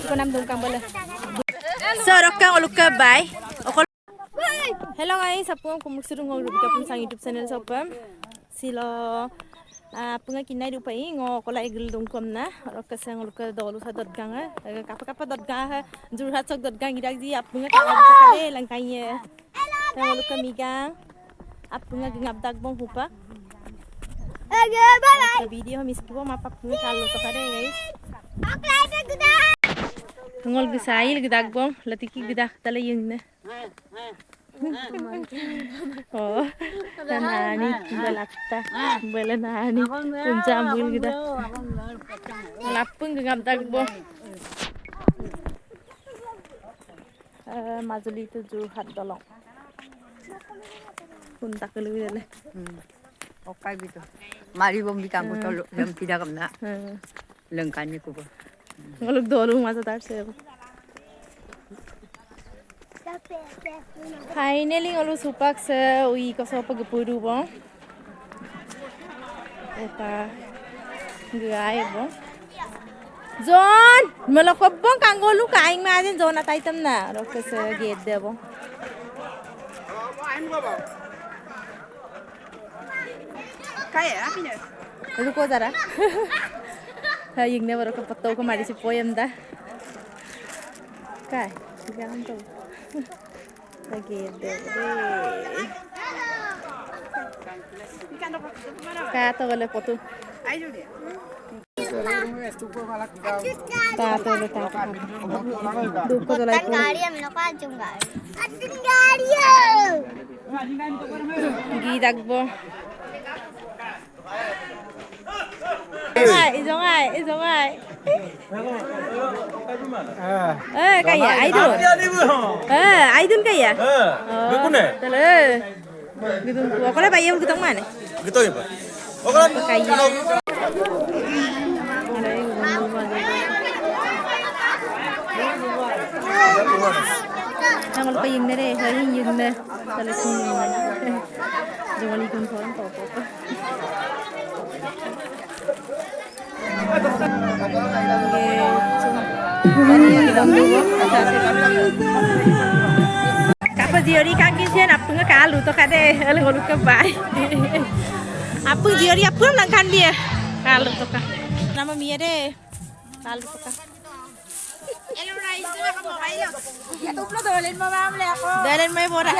ko nam dong kang bala so rokkang olukka bye hello guys apung kumursurung ngol rubika pun sang YouTube channel sopam silo punga kinai rupai ngo kola igil dong komna rokka sang olukka dolu sa dotganga kapa dotga jurhat sok dotgang gidak ji apunga kade langkainya olukka migang apunga gengap dagbong hupa video miskibo mapak punga kalau to kade guys ngol gisail gidak bom latiki gidak tala yungna oh nani balakta balanani punja ambul gidak lapung gengap dak bom Majuli to Jorhat dolong punta ke luwi dale okai bitu mari bom bitang ko tolo jam tidak kamna lengkani ko ngolok dolu masa tar se finally ngolu supak se ui ko so pag puru bong eta gai bong John melokop bong kangolu kaing ma din John atai tam na rok se gate de bong kaya apine रुको जरा यिंगने बरो पत्तो को मारी से poem दा काय जान तो लगे दे का तो बोले पतो ai jodi का तो ले ता दुख को लाई गाड़ी हम लोग का चुंगा गी दगबो Izongai. Kaya Aidun. Aidun kaya? Bekune? Tele. Gitu. Kalau bayar gitu mana? Gitu ya, Pak. Oh, kan kaya. Nang lupa yung nere, yung na. Tele sini. Jangan ikut kawan kau. Kapa jiori kaki sih, apungnya kalu to kade, ngolu kebai. Apung jiori apung nangkan dia, kalu to ka. Nama Mia deh, kalu to ka. Dalen mai bora.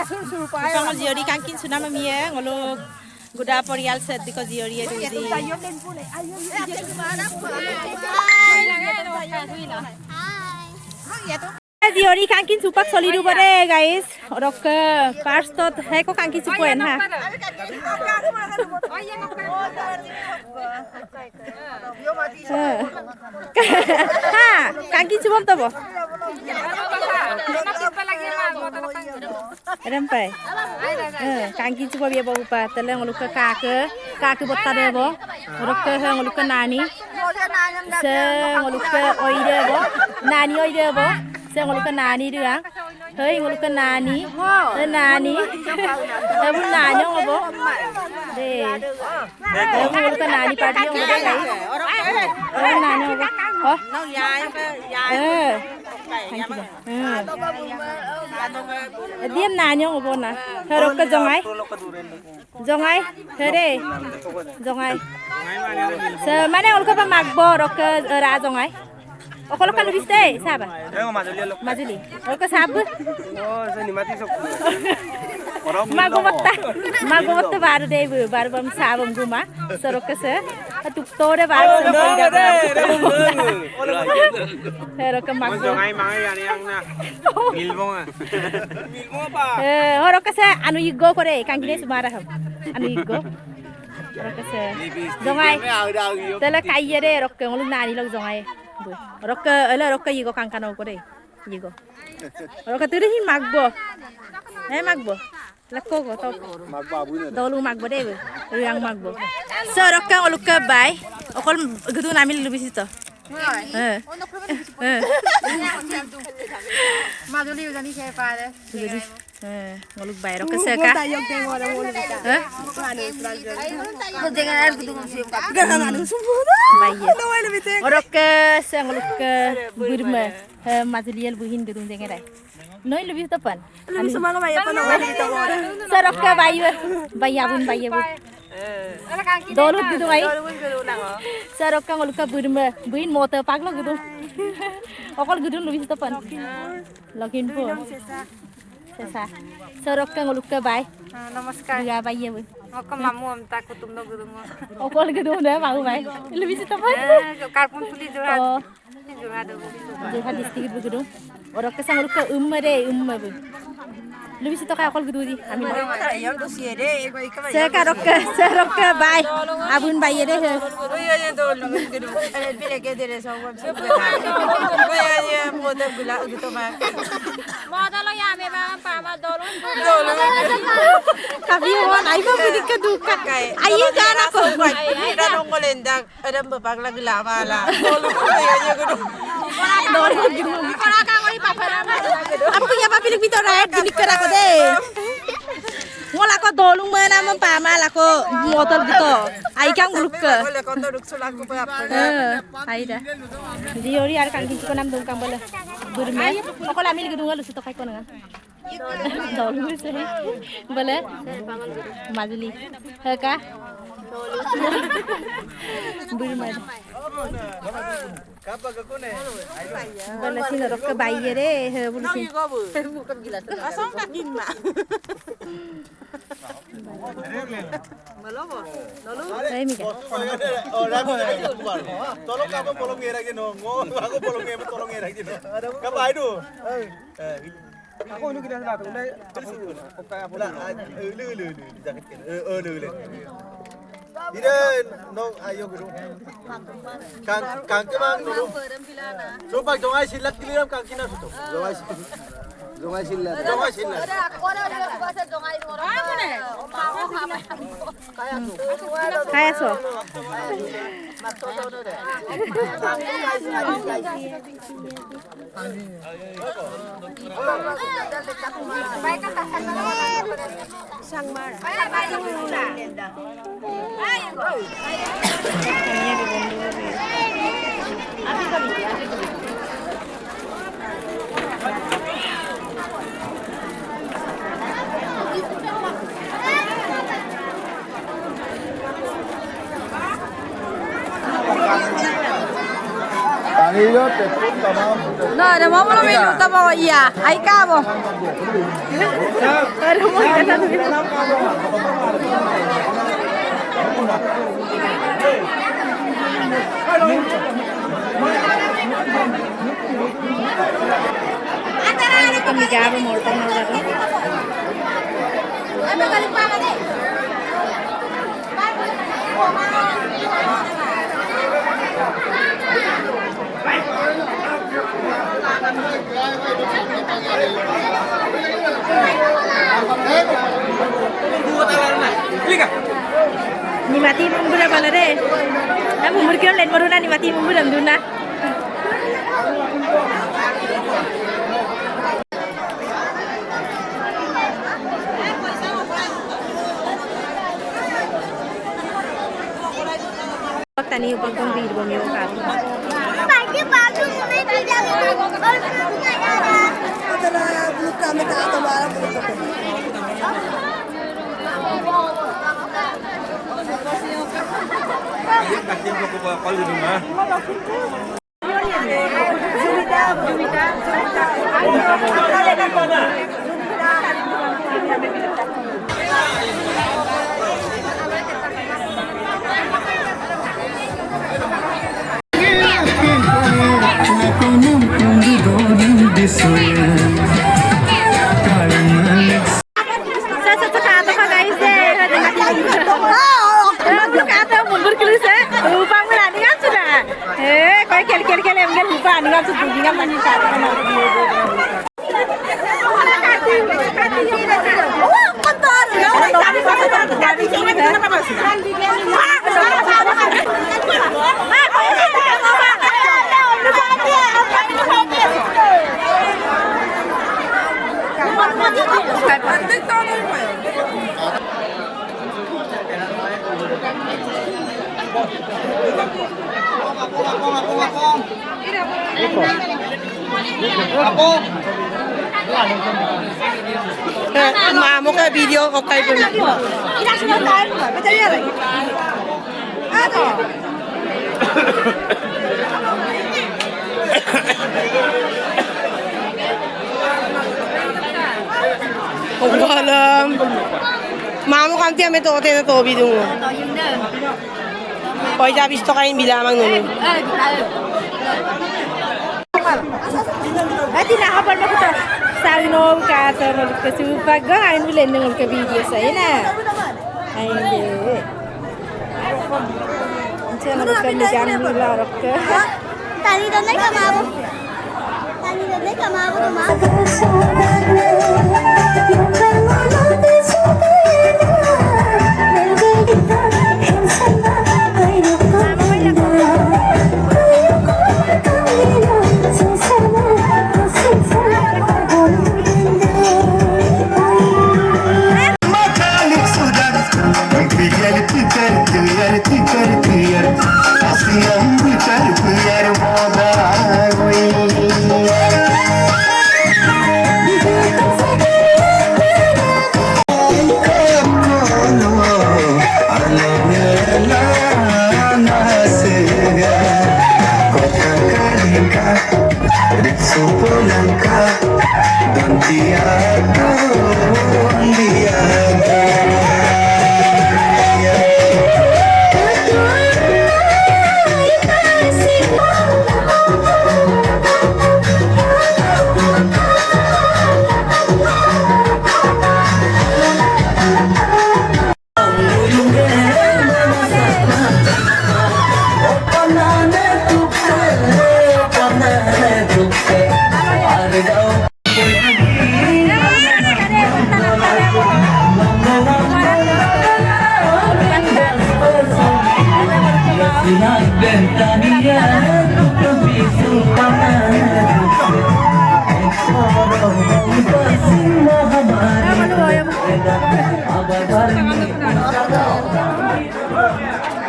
Pangol jiori kaki su nama Mia, ngolu guda porial set di ko jiori itu di. Jiori kankin supak solidu bare guys. Rok pars to hai ko kankin supoen ha. Ha, kankin supom to bo. Rampai. Kankin supo biya bo pa tele ngoluk ka botta de bo. Rok ngoluk nani. Se ngoluk oide bo. Nani oide bo. Se ngoluk nani dia. Hei ngoluk nani. Nani. Bun nani ngobo. De. Ngoluk nani party ngobo de guys. Nani ngobo. Oh. Diam nani ngobo na. Herok ka jongai. Here. Jongai. Se mana ngoluk pa magbo rok ra jongai. Okolo kan biste saba majuli oka sab magobotta baru debu baru bam sabam guma sorokka se tuk tore baru herokka magbo jangai mangai yang na milbonga horokka se anu iggo kore kangine sumara ham anu iggo horokka se jongai tela kaiyere rokka ngulu nani log jongai Rokka yigo kangkano ko deh, yigo. Rokka tuh deh magbo, magbo, lakko ko tau. Dolu magbo deh, yang magbo. So rokka olukka bay, okol gitu namil lebih situ. Majuli udah nih siapa deh. ngoluk bayro ke seka orok ke ngoluk ke burma mazliel buhin gedung dengerai noi lebih tepan lebih semangat bayar sarok ke bayabun dolut gedung ai sarok ke ngoluk ke burma buhin motor paglo gedung okol gedung lebih tepan login po Sesa. Sarok ke ngoluk ke bay. Namaskar. Juga bay bu. Oka mamu amta kutum no gudung. Okol gedung dah mau bay. Lebih tepan. Karpun tuli jora. Oh, Jora do. jika distrikit bu gedung. Orok ke ngoluk ke umma bu. Lebih tekan okol gedung di. Amin. Sarok ke bay. Abun bay deh. Kami orang ayah budi keduka. Ayah jangan aku. Kita nunggu lendak, ada beberapa lagi lama lah. Dolung gedung. Aku punya papi lebih torat di nikah aku deh. Ngolah ko dolung mana mempamal aku motor gitu. Ayah kan nguluk ke. Boleh kontor duksul aku berapa? Ayah dah. Jadi ori ar kan kita nam dong kambal. Burma. Aku lamil gedung lalu situ kai konang. Dolung sih. Boleh. Mazuli. Heka. Burma. Boleh sih norok ke bayi deh. Boleh sih. Asal tak gimana? Saya mikir. Tolong kamu polong ngira gini, aku polong ngira tolong ngira gini. Kamu ayo. Aku ini kita nak udah terus okai apa lah? Lu, jangan lu. Tidak, no ayo guru. Kang kemang guru. Coba jangan silap kiliram kang kina suto. Jangan silap. Kayak so. No, ada mau belum minum tahu iya. Ai kamu. Ada mau kita tuh. Kami gawe mortan orang. Ada kali pakai deh. Ni mati mumbura bala deh. Na mumbur kira lain baru na ni mati mumbur am duna. Tani upang bir bumi ukap. Pagi pagi mulai tidak adalah buka mata atau barang. Kasih aku kalau di rumah. Mamo ka video ko kay pun. Không có lắm. Mamo kan tiyan may tote na to video mo. Poi già visto kain bilamang nun. Ati nakapal mo ko sabi no ka sa muluk ka super ga ain bilen ng muluk video sa ina. Ay hindi. Anche muluk ka ni jam ni la rok ka. Tani doon ay kamabo. Tani doon ay kamabo ma.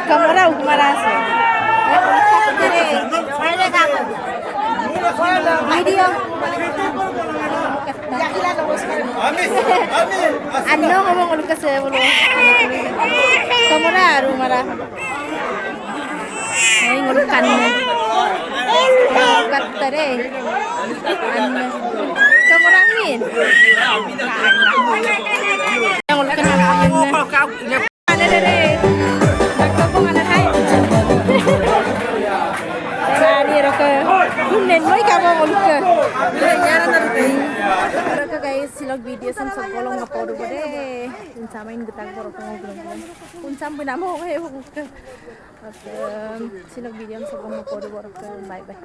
Kamera umarasa. Video. Ano ngomong ulit kasi ulo. Kamera rumara. Ay nguluk kanne. Kattare. Anne. Kamera min. Nguluk kanne. Anne. Nên ka mo uluk ka. Nyara na rin. Pero ka guys, silog video sam sa kolong nga podo ko de. Unsama in gutag ko ko nguluk. Unsam pinamo ko he uluk ka. At silog video sa kolong nga podo ko. Bye bye.